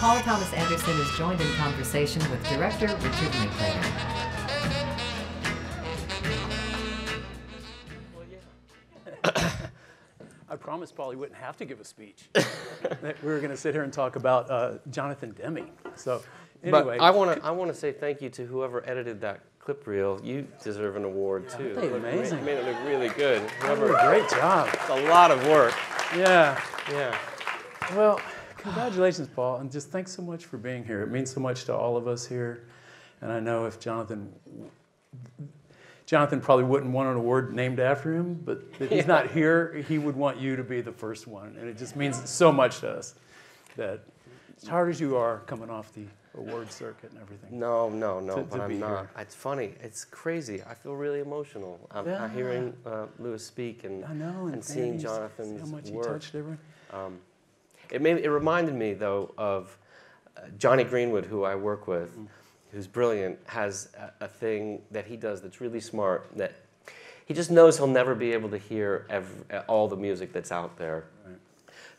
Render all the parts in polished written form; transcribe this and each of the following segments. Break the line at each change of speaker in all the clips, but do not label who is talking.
Paul Thomas Anderson is joined in conversation with director Richard Linklater.
I promised Paul he wouldn't have to give a speech. We were going to sit here and talk about Jonathan Demme. So anyway.
But I want to say thank you to whoever edited that clip reel. You deserve an award too.
Aren't they amazing?
It made it look really good.
They did a great job.
It's a lot of work.
Yeah.
Yeah.
Well, congratulations, Paul, and just thanks so much for being here. It means so much to all of us here. And I know if Jonathan probably wouldn't want an award named after him, but if he's not here, he would want you to be the first one. And it just means so much to us that as hard as you are coming off the award circuit and everything.
No, but
be
I'm not.
here.
It's funny. It's crazy. I feel really emotional. I'm hearing Lewis speak and seeing Jonathan's
how much
work.
he touched everyone.
It reminded me though of Johnny Greenwood, who I work with, who's brilliant, has a thing that he does that's really smart, that he just knows he'll never be able to hear all the music that's out there. Right.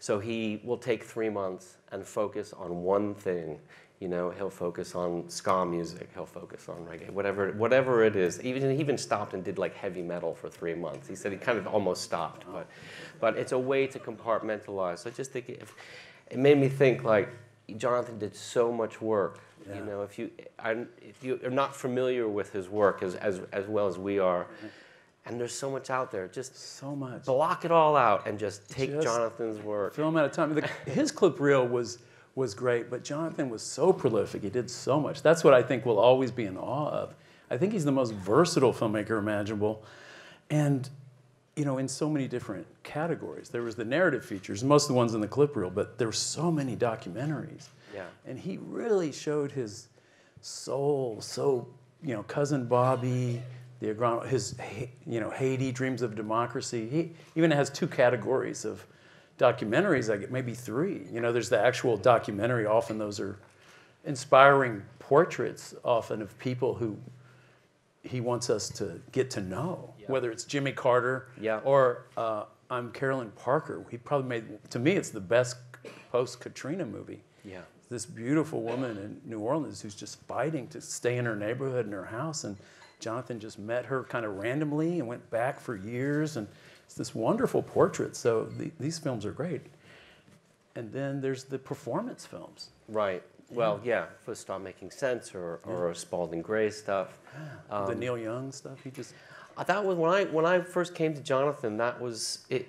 So he will take 3 months and focus on one thing. You know, he'll focus on ska music, he'll focus on reggae, whatever it is. He even stopped and did like heavy metal for 3 months. He said he kind of almost stopped, but it's a way to compartmentalize. So I just think it made me think like Jonathan did so much work. Yeah. You know, if you are not familiar with his work as well as we are, and there's so much out there, just
so much.
Block it all out and just take Jonathan's work.
Film at a time. His clip reel was great, but Jonathan was so prolific. He did so much. That's what I think we'll always be in awe of. I think he's the most versatile filmmaker imaginable, and you know, in so many different categories. There was the narrative features, most of the ones in the clip reel, but there were so many documentaries.
Yeah.
And he really showed his soul. So, you know, Cousin Bobby, his, you know, Haiti, Dreams of Democracy. He even has 2 categories of documentaries, like maybe 3. You know, there's the actual documentary. Often those are inspiring portraits, often of people who he wants us to get to know, whether it's Jimmy Carter or I'm Carolyn Parker. He probably made, to me, it's the best post-Katrina movie.
Yeah.
This beautiful woman in New Orleans who's just fighting to stay in her neighborhood and her house, and Jonathan just met her kind of randomly and went back for years, and it's this wonderful portrait. So these films are great. And then there's the performance films.
Right. Well, yeah, for Stop Making Sense or Spalding Gray stuff.
The Neil Young stuff. He just.
That was when I first came to Jonathan. That was it.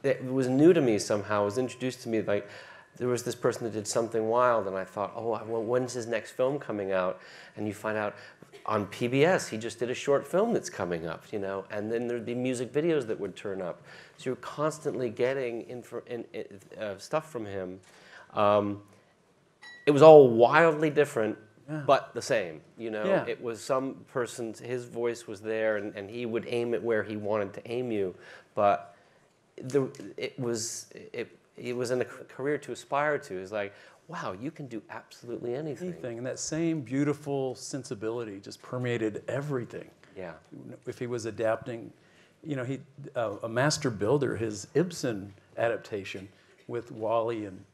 It was new to me somehow. It was introduced to me like there was this person that did Something Wild, and I thought, oh, well, when's his next film coming out? And you find out on PBS he just did a short film that's coming up, you know. And then there'd be music videos that would turn up. So you're constantly getting stuff from him. It was all wildly different, but the same, you know. Yeah. It was some person's, his voice was there, and he would aim it where he wanted to aim you, but it was in a career to aspire to. It's like, wow, you can do absolutely anything.
And that same beautiful sensibility just permeated everything. Yeah. If he was adapting, you know, a master builder, his Ibsen adaptation with Wally and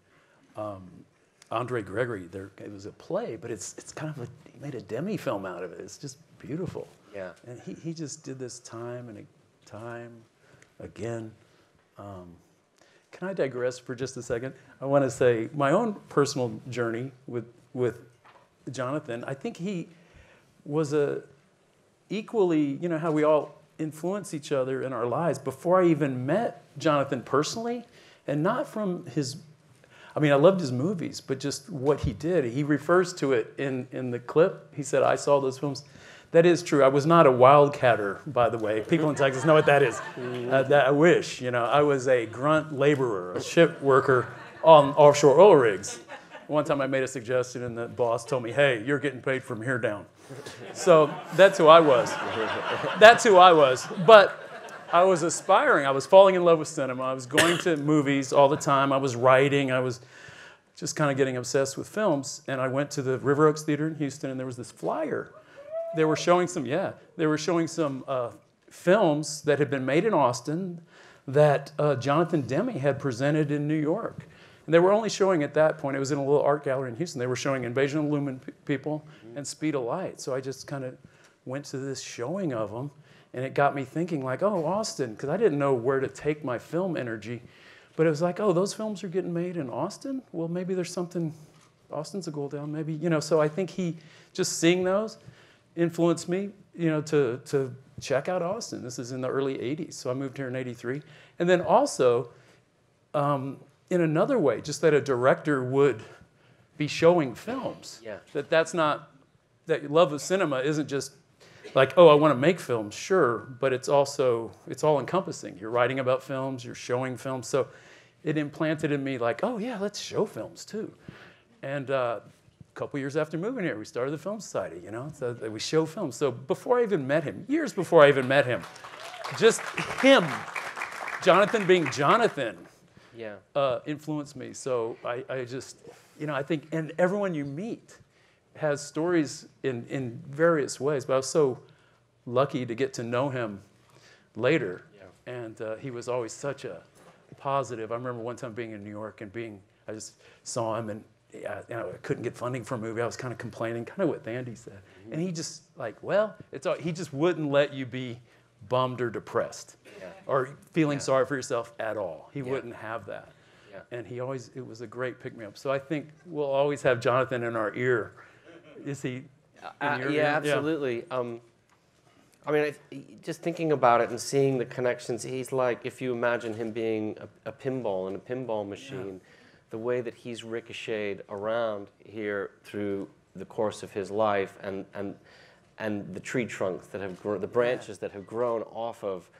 Andre Gregory, it was a play, but it's kind of he made a Demme film out of it. It's just beautiful. Yeah. And he just did this time and time again. Can I digress for just a second? I want to say my own personal journey with Jonathan. I think he was equally, you know, how we all influence each other in our lives. Before I even met Jonathan personally, and not from his. I mean, I loved his movies, but just what he did. He refers to it in the clip. He said, I saw those films. That is true. I was not a wildcatter, by the way. People in Texas know what that is. I wish, you know. I was a grunt laborer, a ship worker on offshore oil rigs. One time I made a suggestion and the boss told me, hey, you're getting paid from here down. So that's who I was. That's who I was. But I was aspiring. I was falling in love with cinema. I was going to movies all the time. I was writing. I was just kind of getting obsessed with films. And I went to the River Oaks Theater in Houston, and there was this flyer. They were showing some films that had been made in Austin that Jonathan Demme had presented in New York. And they were only showing at that point, it was in a little art gallery in Houston, they were showing Invasion of the Lumen People and Speed of Light. So I just kind of went to this showing of them, and it got me thinking like, oh, Austin, because I didn't know where to take my film energy. But it was like, oh, those films are getting made in Austin? Well, maybe there's something, Austin's a gold town, maybe, you know. So I think he, just seeing those influenced me, you know, to check out Austin. This is in the early 80s, so I moved here in 83. And then also, in another way, just that a director would be showing films.
Yeah.
That's not, that love of cinema isn't just like, oh, I want to make films, sure, but it's also, it's all encompassing. You're writing about films, you're showing films, so it implanted in me like, oh yeah, let's show films too. And a couple years after moving here, we started the Film Society, you know, so we show films. So before I even met him, years before I even met him, just him, Jonathan being Jonathan, influenced me. So I just, you know, I think, and everyone you meet has stories in various ways, but I was so lucky to get to know him later. Yeah. And he was always such a positive. I remember one time being in New York and I just saw him and you know, I couldn't get funding for a movie. I was kind of complaining, kind of what Andy said. And he just like, well, he just wouldn't let you be bummed or depressed or feeling sorry for yourself at all. He wouldn't have that. Yeah. And it was a great pick-me-up. So I think we'll always have Jonathan in our ear. Is he in your ear?
Absolutely. I mean, just thinking about it and seeing the connections, he's like, if you imagine him being a pinball in a pinball machine, the way that he's ricocheted around here through the course of his life and the tree trunks that have grown, the branches that have grown off of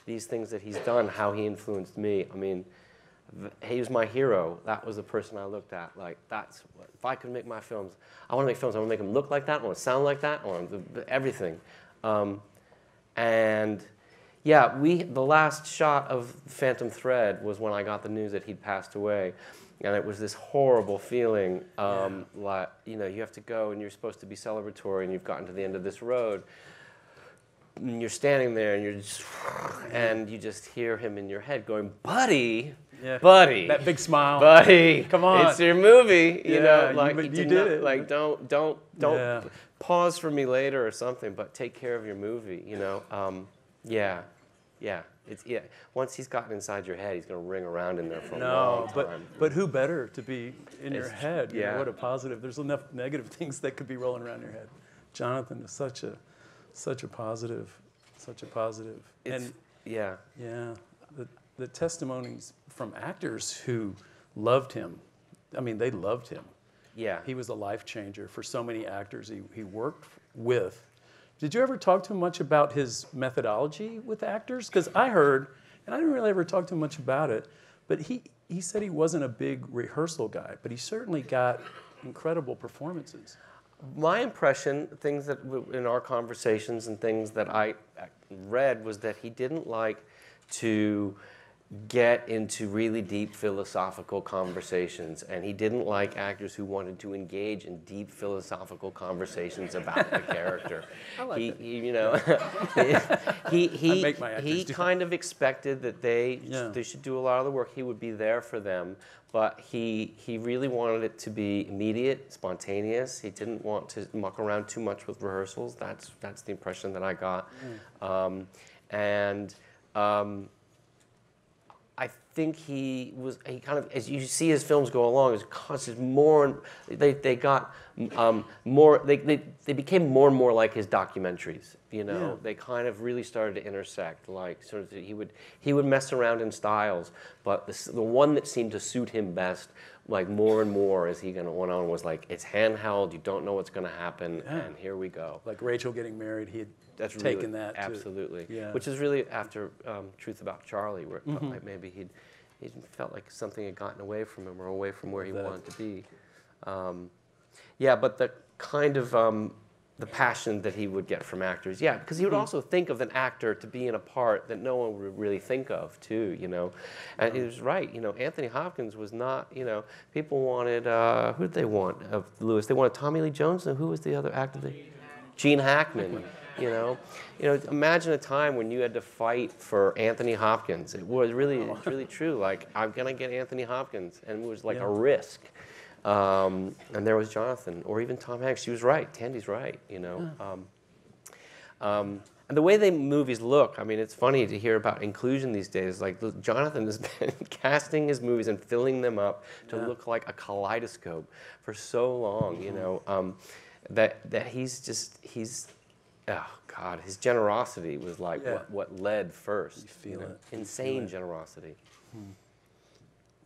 these things that he's done, how he influenced me. I mean, he was my hero. That was the person I looked at. Like, if I could make my films, I want to make films. I want to make them look like that. I want to sound like that. I want everything. And yeah, the last shot of Phantom Thread was when I got the news that he'd passed away. And it was this horrible feeling, like, you know, you have to go and you're supposed to be celebratory and you've gotten to the end of this road. And you're standing there and you just hear him in your head going, buddy, buddy.
That big smile.
Buddy,
come on.
It's your movie. You know, like
you did it.
Like, don't pause for me later or something, but take care of your movie, you know. Once he's gotten inside your head, he's going to ring around in there for a long time.
But who better to be in your head? You know, what a positive. There's enough negative things that could be rolling around your head. Jonathan is such a positive. The testimonies from actors who loved him. I mean, they loved him.
Yeah.
He was a life changer for so many actors he worked with. Did you ever talk to him much about his methodology with actors? Because I heard, and I didn't really ever talk to him much about it, but he said he wasn't a big rehearsal guy, but he certainly got incredible performances.
My impression, things that in our conversations and things that I read, was that he didn't like to get into really deep philosophical conversations, and he didn't like actors who wanted to engage in deep philosophical conversations about the character.
I like it.
You know, he kind of expected that they should do a lot of the work. He would be there for them, but he really wanted it to be immediate, spontaneous. He didn't want to muck around too much with rehearsals. That's the impression that I got, I think he kind of, as you see his films go along, it's more, they became more and more like his documentaries, you know. Yeah. They kind of really started to intersect, like sort of he would mess around in styles, but the one that seemed to suit him best, like more and more as he went on, was like, it's handheld, you don't know what's going to happen, and here we go.
Like Rachel getting married, he had taken that.
Absolutely. Which is really after Truth About Charlie, where it felt like maybe he felt like something had gotten away from him or away from where he wanted to be. But the kind of the passion that he would get from actors, because he would also think of an actor to be in a part that no one would really think of too, you know. And he was right, you know, Anthony Hopkins was not, you know, people wanted, who did they want of Lewis? They wanted Tommy Lee Jones, and who was the other actor? Gene Hackman. Imagine a time when you had to fight for Anthony Hopkins. It was really, it's really true. Like, I'm gonna get Anthony Hopkins, and it was like a risk. And there was Jonathan, or even Tom Hanks. She was right. Tandy's right. And the way movies look, I mean, it's funny to hear about inclusion these days. Like, Jonathan has been casting his movies and filling them up to look like a kaleidoscope for so long, that he's, oh God, his generosity was like what led first.
You feel it.
Insane generosity.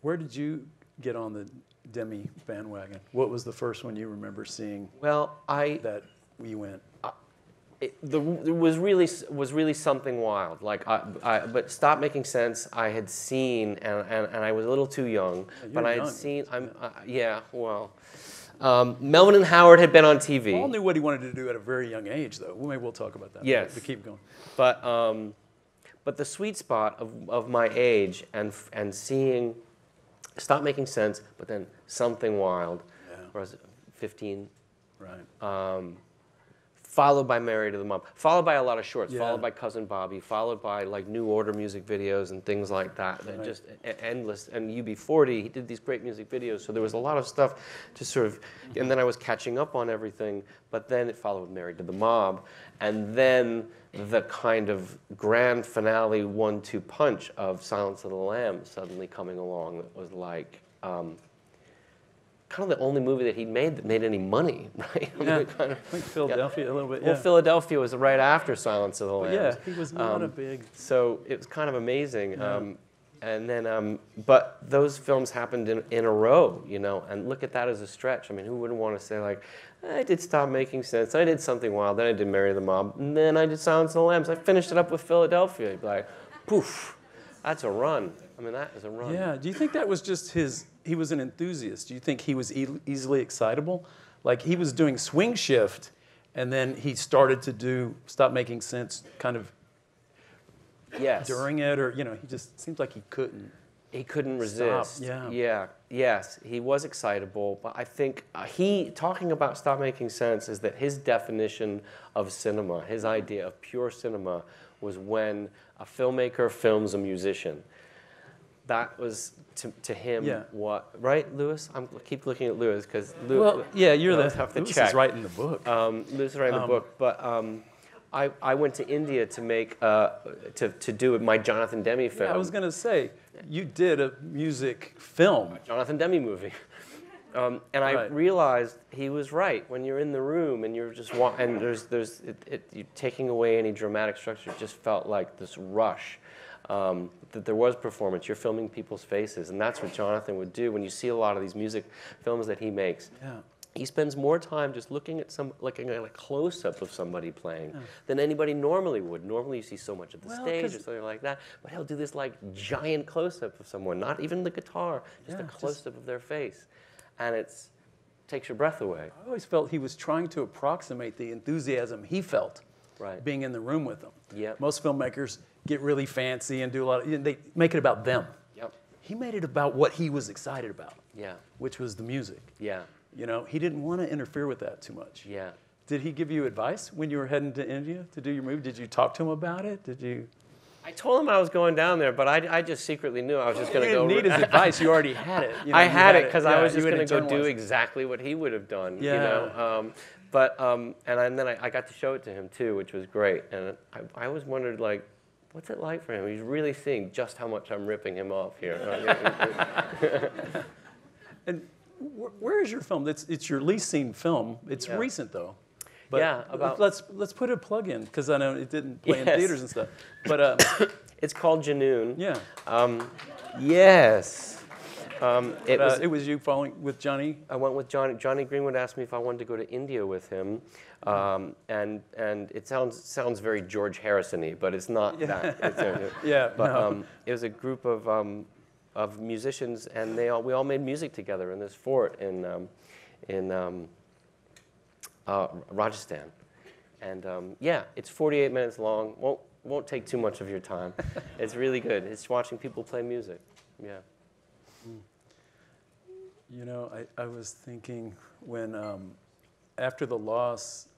Where did you get on the Demme bandwagon? What was the first one you remember seeing?
Well,
that we went.
It was really something wild. Like, but Stop Making Sense, I had seen, and I was a little too young, but I had seen. Melvin and Howard had been on TV.
Paul knew what he wanted to do at a very young age, though. Maybe we'll talk about that.
Yes.
But keep going.
But the sweet spot of my age and seeing Stop Making Sense, but then Something Wild, where I was 15.
Right.
Followed by Married to the Mob, followed by a lot of shorts, followed by Cousin Bobby, followed by like New Order music videos and things like that. That just endless. And UB40, he did these great music videos, so there was a lot of stuff to sort of. And then I was catching up on everything, but then it followed with Married to the Mob, and then the kind of grand finale 1-2 punch of Silence of the Lambs suddenly coming along that was like. Kind of the only movie that he'd made that made any money, right?
Yeah, I think Philadelphia a little bit.
Well, Philadelphia was right after Silence of the Lambs.
Yeah, he was not a big.
So it was kind of amazing. And then, but those films happened in a row, and look at that as a stretch. I mean, who wouldn't want to say like, I did Stop Making Sense, I did Something Wild, then I did Marry the Mob, and then I did Silence of the Lambs. I finished it up with Philadelphia. You'd be like, poof, that's a run. I mean, that is a run.
Yeah. Do you think that was just he was an enthusiast? Do you think he was easily excitable? Like, he was doing Swing Shift, and then he started to do Stop Making Sense kind of during it, or, he just seems like he couldn't.
He couldn't resist. Yes, he was excitable, but I think talking about Stop Making Sense is that his definition of cinema, his idea of pure cinema, was when a filmmaker films a musician. That was to him what, right, Lewis? I keep looking at Lewis because
Well, yeah, you're
Lewis
is right in the book.
Lewis is right in the book, but I went to India to make to do my Jonathan Demme film.
Yeah, I was gonna say you did a music film,
Jonathan Demme movie. And I realized he was right. When you're in the room and you're just and you're taking away any dramatic structure, it just felt like this rush. That there was performance. You're filming people's faces, and that's what Jonathan would do. When you see a lot of these music films that he makes, he spends more time just looking at a close-up of somebody playing than anybody normally would. Normally, you see so much of the stage or something like that, but he'll do this like giant close-up of someone, not even the guitar, just a close-up of their face, and takes your breath away.
I always felt he was trying to approximate the enthusiasm he felt being in the room with them.
Yep.
Most filmmakers get really fancy and do a lot of, they make it about them.
Yep.
He made it about what he was excited about.
Yeah.
Which was the music.
Yeah.
He didn't want to interfere with that too much.
Yeah.
Did he give you advice when you were heading to India to do your movie? Did you talk to him about it?
I told him I was going down there, but I just secretly knew I was just going to go.
You didn't need his advice. You already had it.
I had it because I was just going to go do exactly what he would have done.
Yeah.
And then I got to show it to him too, which was great. And I always wondered, like, what's it like for him? He's really seeing just how much I'm ripping him off here.
And where is your film? It's your least seen film. It's recent though. But let's put a plug in because I know it didn't play in theaters and stuff. But
it's called Janoon.
Yeah.
Yes.
It was you following with Johnny?
I went with Johnny. Johnny Greenwood asked me if I wanted to go to India with him, and it sounds very George Harrison-y, but it's not that. It was a group of musicians, and we all made music together in this fort in Rajasthan, and it's 48 minutes long. Won't take too much of your time. It's really good. It's watching people play music. Yeah.
I was thinking when, after the loss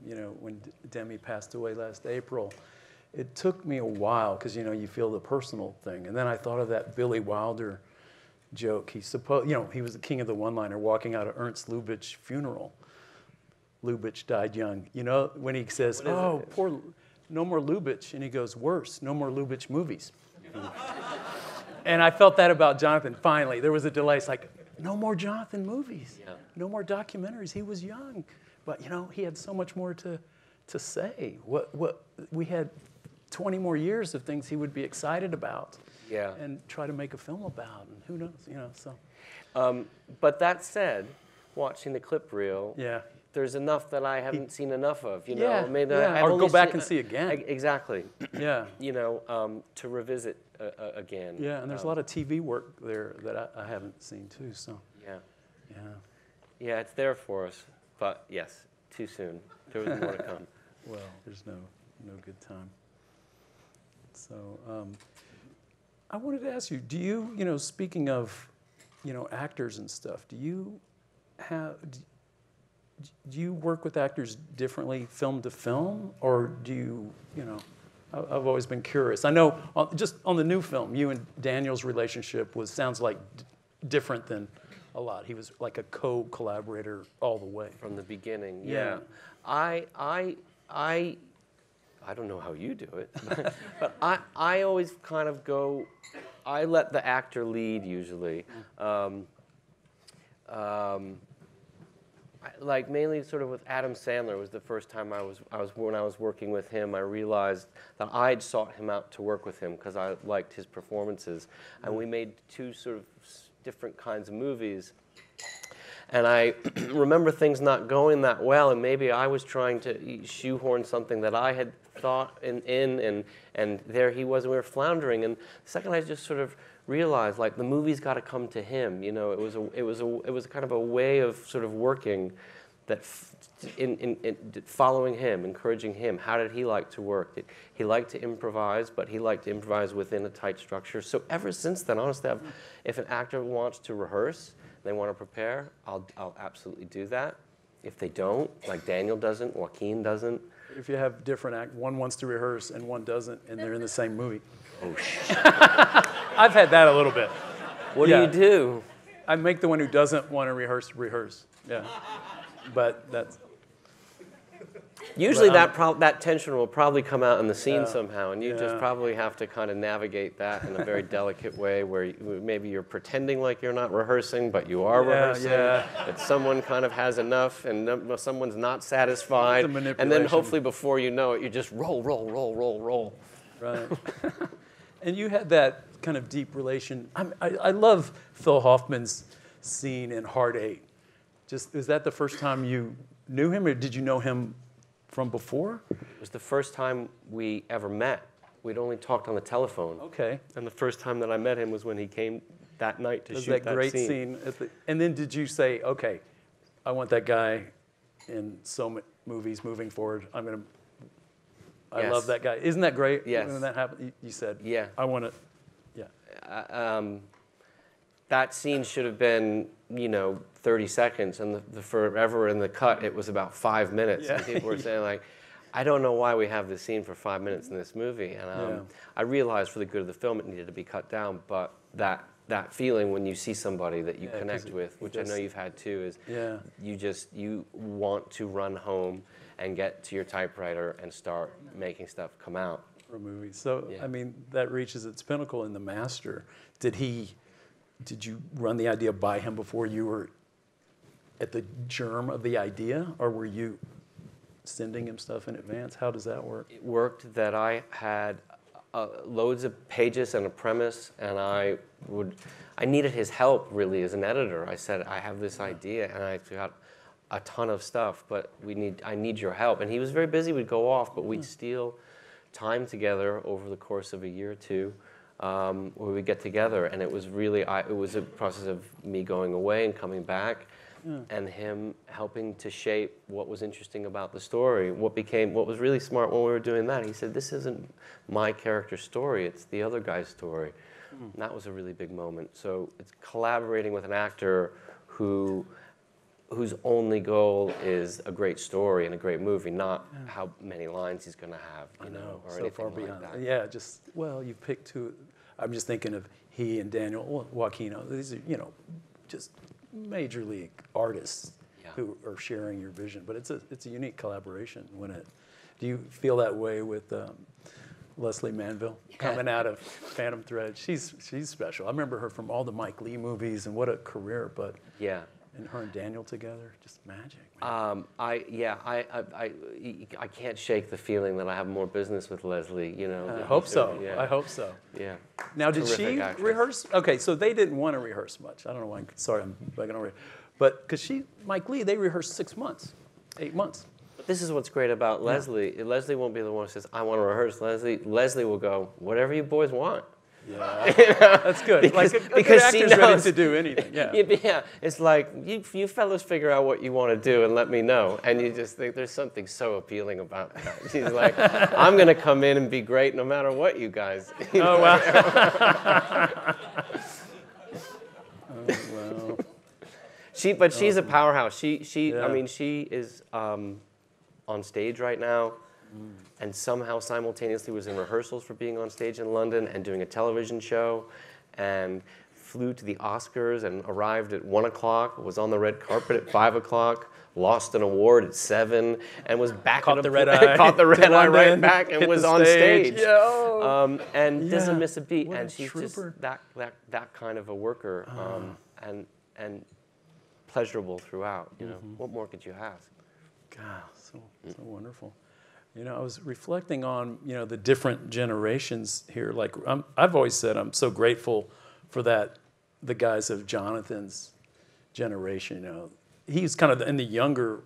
you know, when Demme passed away last April, it took me a while because, you know, you feel the personal thing. And then I thought of that Billy Wilder joke. He was the king of the one-liner walking out of Ernst Lubitsch's funeral. Lubitsch died young. You know, when he says, oh, poor, no more Lubitsch. And he goes, worse, no more Lubitsch movies. And I felt that about Jonathan. Finally, there was a delay. It's like, no more Jonathan movies. Yeah. No more documentaries. He was young. But, you know, he had so much more to say. We had 20 more years of things he would be excited about. Yeah. And try to make a film about. And who knows, you know, so.
But that said, watching the clip reel,
yeah,
there's enough that I haven't seen enough of, you know.
Yeah,
I mean,
yeah. Or go back and see again.
Exactly.
Yeah.
You know, to revisit again.
Yeah, and there's a lot of TV work there that I haven't seen too, so.
Yeah.
Yeah.
Yeah, it's there for us, but yes, too soon. There was more to come.
Well, there's no good time. So, I wanted to ask you, do you, you know, speaking of, you know, actors and stuff, do you work with actors differently film to film, or do you, you know, I've always been curious. I know just on the new film, you and Daniel's relationship sounds like different than a lot. He was like a co-collaborator all the way.
From the beginning, yeah. I don't know how you do it, but I always kind of go, I let the actor lead usually. Like mainly sort of with Adam Sandler was the first time when I was working with him, I realized that I'd sought him out to work with him because I liked his performances. And we made two sort of different kinds of movies. And I remember things not going that well, and maybe I was trying to shoehorn something that I had thought in, and there he was, and we were floundering. And the second I just sort of realized, like, the movie's got to come to him. You know, it was kind of a way of sort of working that in following him, encouraging him. How did he like to work? He liked to improvise, but he liked to improvise within a tight structure. So ever since then, honestly, if an actor wants to rehearse, they want to prepare, I'll absolutely do that. If they don't, like Daniel doesn't, Joaquin doesn't.
If you have different one wants to rehearse and one doesn't, and they're in the same movie.
Oh, shit.
I've had that a little bit.
What do you do?
I make the one who doesn't want to rehearse. Yeah. But that's...
Usually that tension will probably come out in the scene somehow, and you just probably have to kind of navigate that in a very delicate way where maybe you're pretending like you're not rehearsing, but you are rehearsing, that someone kind of has enough and someone's not satisfied, and then hopefully before you know it, you just roll.
Right. And you had that kind of deep relation. I love Phil Hoffman's scene in Hard Eight. Is that the first time you knew him, or did you know him from before?
It was the first time we ever met. We'd only talked on the telephone.
Okay.
And the first time that I met him was when he came that night to shoot that scene.
That great scene. And then did you say, okay, I want that guy in so many movies moving forward. I love that guy. Isn't that great?
Yes.
When that happened, you said,
yeah.
I want to, yeah.
That scene should have been, 30 seconds, and the forever in the cut, it was about 5 minutes. Yeah. And people were saying, like, I don't know why we have this scene for 5 minutes in this movie. And I realized for the good of the film it needed to be cut down, but that feeling when you see somebody that you connect with, which I know you've had too, is you want to run home and get to your typewriter and start making stuff come out.
For a movie. So, I mean, that reaches its pinnacle in The Master. Did you run the idea by him before you were at the germ of the idea, or were you sending him stuff in advance? How does that work?
It worked that I had loads of pages and a premise, and I needed his help really as an editor. I said, I have this idea, and I got a ton of stuff, but I need your help. And he was very busy. We'd go off, but we'd steal time together over the course of a year or two. Where we get together, and it was really, it was a process of me going away and coming back, and him helping to shape what was interesting about the story. What was really smart when we were doing that, he said, this isn't my character's story, it's the other guy's story. And that was a really big moment. So it's collaborating with an actor who whose only goal is a great story and a great movie, not how many lines he's going to have, you know, or
so
anything
far
like
beyond
that.
that. Yeah, just, well, you picked two. I'm just thinking of he and Daniel Joaquino. These are, you know, just major league artists who are sharing your vision. But it's a unique collaboration. Do you feel that way with Leslie Manville coming out of Phantom Thread? She's special. I remember her from all the Mike Leigh movies, and what a career. But
yeah.
And her and Daniel together, just magic.
I can't shake the feeling that I have more business with Leslie. You know.
I hope so.
Yeah.
I hope so.
Yeah.
Now, did
Terrific
she
actress.
rehearse? Okay, so they didn't want to rehearse much. I don't know why. Sorry, I'm begging over. But because Mike Leigh, they rehearsed 6 months, 8 months.
But this is what's great about Leslie. Leslie won't be the one who says, "I want to rehearse." Leslie will go, "Whatever you boys want."
Yeah, that's good.
Because,
like a
because
good
she
actor's ready
knows
to do anything. Yeah.
Yeah, it's like you fellas figure out what you want to do and let me know. And you just think there's something so appealing about that. She's like, I'm going to come in and be great no matter what you guys. You know?
Oh wow. Oh wow.
But she's a powerhouse.
Yeah.
I mean, she is on stage right now. And somehow simultaneously was in rehearsals for being on stage in London and doing a television show, and flew to the Oscars and arrived at 1 o'clock, was on the red carpet at 5 o'clock, lost an award at 7, and was back
Caught the red eye.
caught the red eye right
London,
back and
hit
was
the
on stage. And
Yeah.
doesn't miss a beat.
What
And
a
she's
trooper.
just that kind of a worker, and pleasurable throughout. You know, what more could you ask?
God, so wonderful. You know, I was reflecting on, you know, the different generations here. Like, I've always said I'm so grateful for the guys of Jonathan's generation. You know, he's kind of in the younger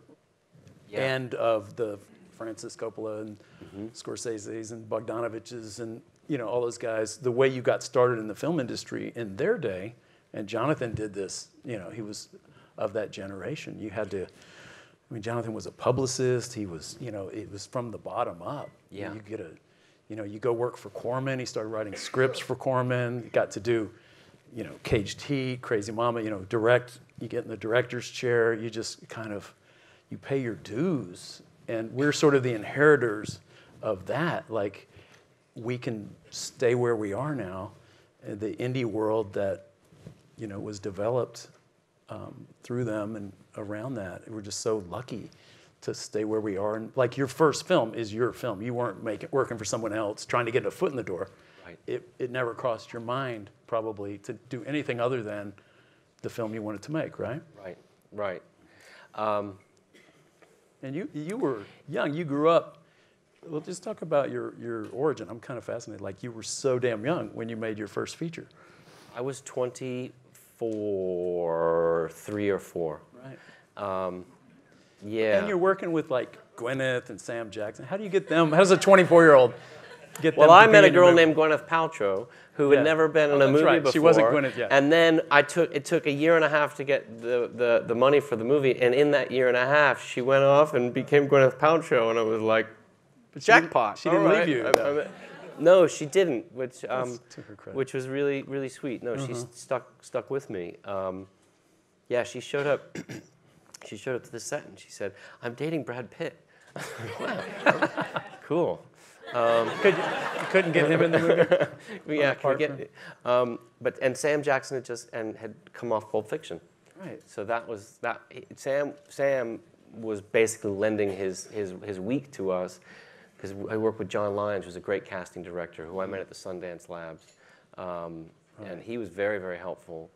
end of the Francis Coppola and Scorsese's and Bogdanovich's and, you know, all those guys. The way you got started in the film industry in their day, and Jonathan did this. You know, he was of that generation. You had to. I mean, Jonathan was a publicist. He was, you know, it was from the bottom up.
Yeah.
You go work for Corman. He started writing scripts for Corman. He got to do, you know, Caged Heat, Crazy Mama, you know, direct. You get in the director's chair. You just kind of, you pay your dues. And we're sort of the inheritors of that. Like, we can stay where we are now. The indie world that, you know, was developed through them and around that. We're just so lucky to stay where we are. And like, your first film is your film. You weren't working for someone else, trying to get a foot in the door.
Right.
It never crossed your mind, probably, to do anything other than the film you wanted to make, right?
Right.
And you were young. You grew up. Well, just talk about your origin. I'm kind of fascinated. Like, you were so damn young when you made your first feature.
I was 3 or 4.
Right.
Yeah.
And you're working with, like, Gwyneth and Sam Jackson. How do you get them? How does a 24-year-old get them?
Well,
to
I
be
met a
in your
girl
movie?
named Gwyneth Paltrow who had never been in a
that's
movie
right.
before.
She wasn't Gwyneth yet.
And then it took a year and a half to get the money for the movie, and in that year and a half, she went off and became Gwyneth Paltrow, and I was like, jackpot.
She didn't leave you.
No, she didn't, which
To her credit.
which was really, really sweet. No, she stuck with me. Yeah, she showed up. She showed up to the set and she said, "I'm dating Brad Pitt." Cool.
You couldn't get him in the movie?
Yeah,
Apart
and Sam Jackson had come off Pulp Fiction.
Right.
So that was that. Sam was basically lending his week to us, because I work with John Lyons, who's a great casting director, who I met at the Sundance Labs, and he was very, very helpful.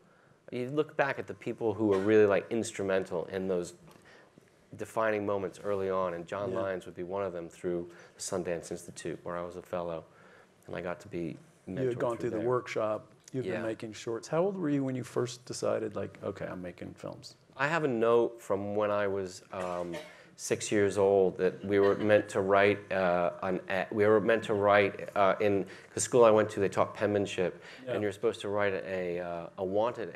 You look back at the people who were really, like, instrumental in those defining moments early on, and John Lyons would be one of them through the Sundance Institute, where I was a fellow, and I got to be mentored.
You had gone through the
there.
workshop. You've been making shorts. How old were you when you first decided, like, okay, I'm making films?
I have a note from when I was 6 years old that we were meant to write in the school I went to. They taught penmanship, and you're supposed to write a wanted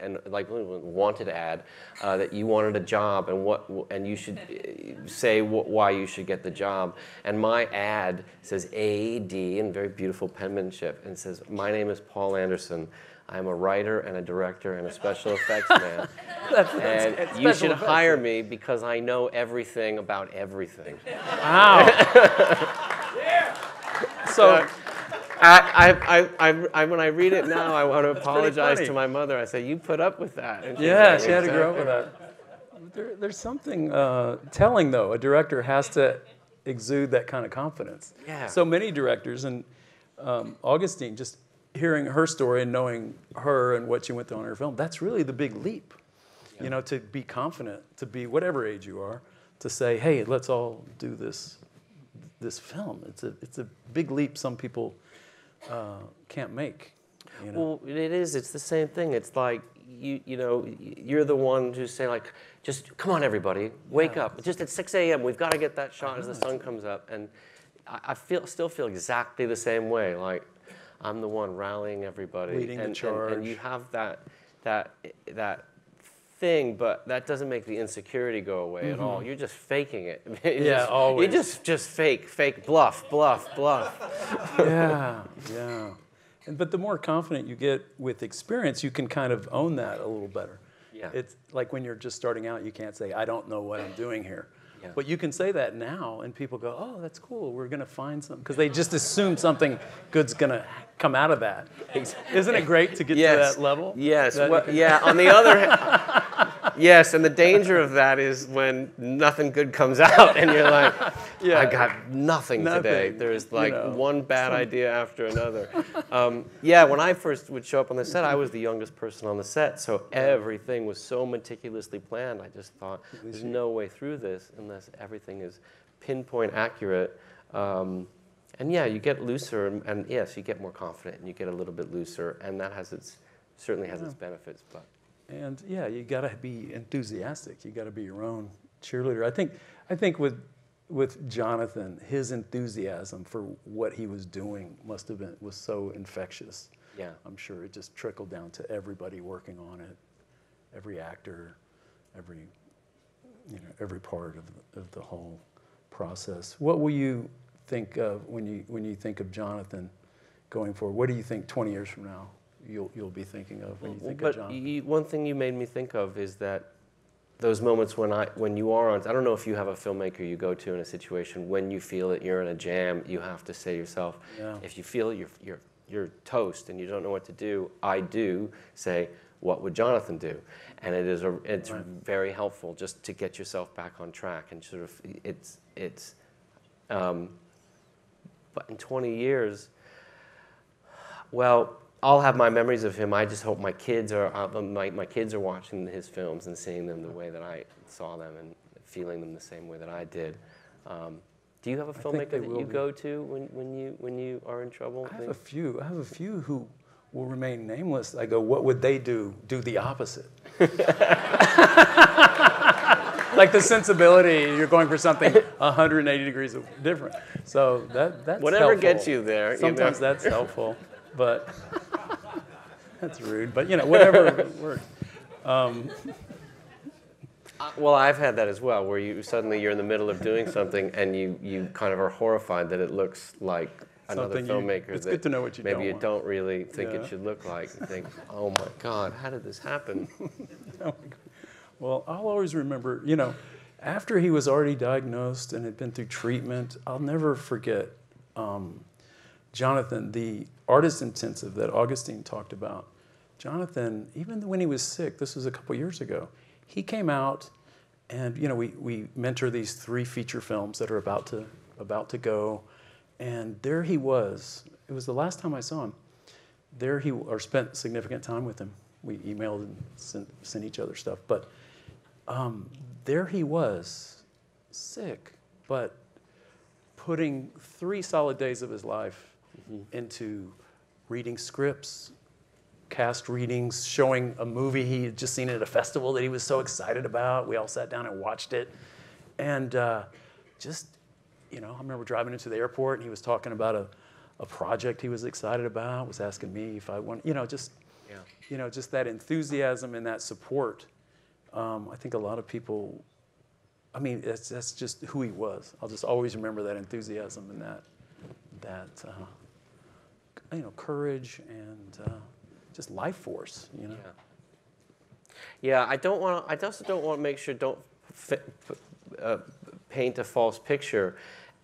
ad that you wanted a job and you should say why you should get the job. And my ad says AD in very beautiful penmanship and says, "My name is Paul Anderson. I'm a writer and a director and a special effects man. And you should hire me because I know everything about everything.
Wow. So,
when I read it now, I want to apologize to my mother. I say, you put up with that. And
yeah, she had to grow up with that. There's something telling, though. A director has to exude that kind of confidence.
Yeah.
So many directors, and Augustine, just hearing her story and knowing her and what she went through on her film, that's really the big leap. Yeah. You know, to be confident, to be whatever age you are, to say, hey, let's all do this film. It's a big leap some people can't make. You know?
Well, it is. It's the same thing. It's like, you know, you're the one who's saying, like, just come on, everybody, wake up. Just at 6 a.m., we've got to get that shot as the sun comes up. And I still feel exactly the same way. Like, I'm the one rallying everybody.
Leading the charge.
And you have that thing, but that doesn't make the insecurity go away at all. You're just faking it.
Always.
You just fake, bluff.
Yeah. But the more confident you get with experience, you can kind of own that a little better.
Yeah.
It's like when you're just starting out, you can't say, I don't know what I'm doing here.
Yeah.
But you can say that now, and people go, oh, that's cool. We're going to find something. Because they just assume something good's going to come out of that. Isn't it great to get to that level?
Yes. Well, yeah. On the other hand, yes. And the danger of that is when nothing good comes out, and you're like, I got nothing today. There's like one bad idea after another. When I first would show up on the set, I was the youngest person on the set, so everything was so meticulously planned. I just thought, there's no way through this unless everything is pinpoint accurate. And yeah, you get looser, and yes, you get more confident, and you get a little bit looser, and that certainly has its benefits. But
you got to be enthusiastic. You got to be your own cheerleader. I think with Jonathan, his enthusiasm for what he was doing was so infectious.
Yeah,
I'm sure it just trickled down to everybody working on it, every actor, every part of the whole process. What will you think of when you think of Jonathan going forward? What do you think 20 years from now you'll be thinking of when you think of Jonathan?
One thing you made me think of is that those moments when you are on, I don't know if you have a filmmaker you go to in a situation when you feel that you're in a jam, you have to say to yourself, if you feel you're toast and you don't know what to do, I do say, what would Jonathan do? And it's very helpful just to get yourself back on track and sort of but in 20 years, well, I'll have my memories of him. I just hope my kids are watching his films and seeing them the way that I saw them and feeling them the same way that I did. Do you have a filmmaker that you go to when you are in trouble?
I have a few who will remain nameless. I go, what would they do? Do the opposite. Like the sensibility, you're going for something 180 degrees different. So that's
whatever
helpful.
Gets you there.
Sometimes that's helpful, but that's rude. But whatever works.
Well, I've had that as well, where you're in the middle of doing something and you kind of are horrified that it looks like another filmmaker.
It's good to know what you
maybe
don't want.
don't really think it should look like. You think, oh my God, how did this happen?
Well, I'll always remember, after he was already diagnosed and had been through treatment, I'll never forget Jonathan, the artist intensive that Augustine talked about. Jonathan, even when he was sick, this was a couple years ago, he came out and, we mentor these 3 feature films that are about to go. And there he was. It was the last time I saw him. Spent significant time with him. We emailed and sent each other stuff. But there he was, sick, but putting 3 solid days of his life into reading scripts, cast readings, showing a movie he had just seen at a festival that he was so excited about. We all sat down and watched it. And I remember driving into the airport and he was talking about a project he was excited about, was asking me if I want, just that enthusiasm and that support. I think a lot of people, that's just who he was. I'll just always remember that enthusiasm and that courage and just life force, you know.
Yeah, I also don't want to make sure paint a false picture.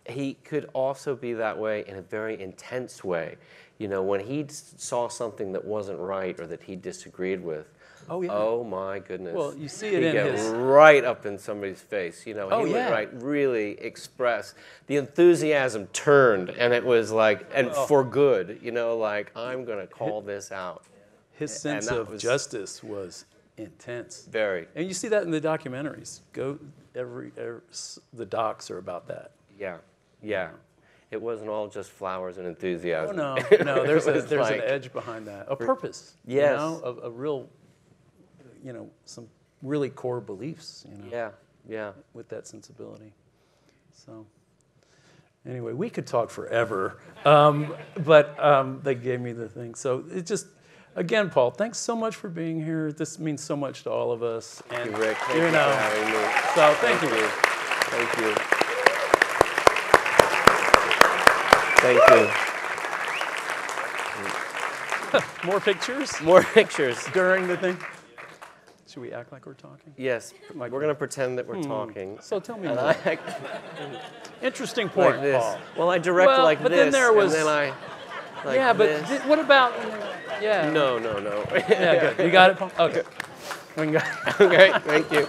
He could also be that way in a very intense way. You know, when he saw something that wasn't right or that he disagreed with, oh my goodness.
Well, you see it
He'd
in
get
his...
right up in somebody's face, you know.
Oh,
He
yeah.
would really express. The enthusiasm turned, and it was like, and for good, you know, like, I'm going to call this out.
His sense of justice was intense.
Very.
And you see that in the documentaries. The docs are about that.
Yeah, yeah. It wasn't all just flowers and enthusiasm.
Oh, no, there's an edge behind that. A purpose.
Yes.
You know, a real, you know, some really core beliefs, you know.
Yeah, yeah.
With that sensibility. So, anyway, we could talk forever, but they gave me the thing. So it just, again, Paul, thanks so much for being here. This means so much to all of us.
Thank you, Rick. Thank you
for
having me.
So thank you.
Thank you. Thank you.
More pictures?
More pictures.
During the thing? Should we act like we're talking?
Yes, we're going to pretend that we're talking.
So tell me more. Interesting point,
like
Paul.
Well, I direct like
but
this,
then there was,
and then I like
yeah, but
this.
What about, yeah.
No.
Yeah, good. You got it, Paul? Okay.
Okay, thank you.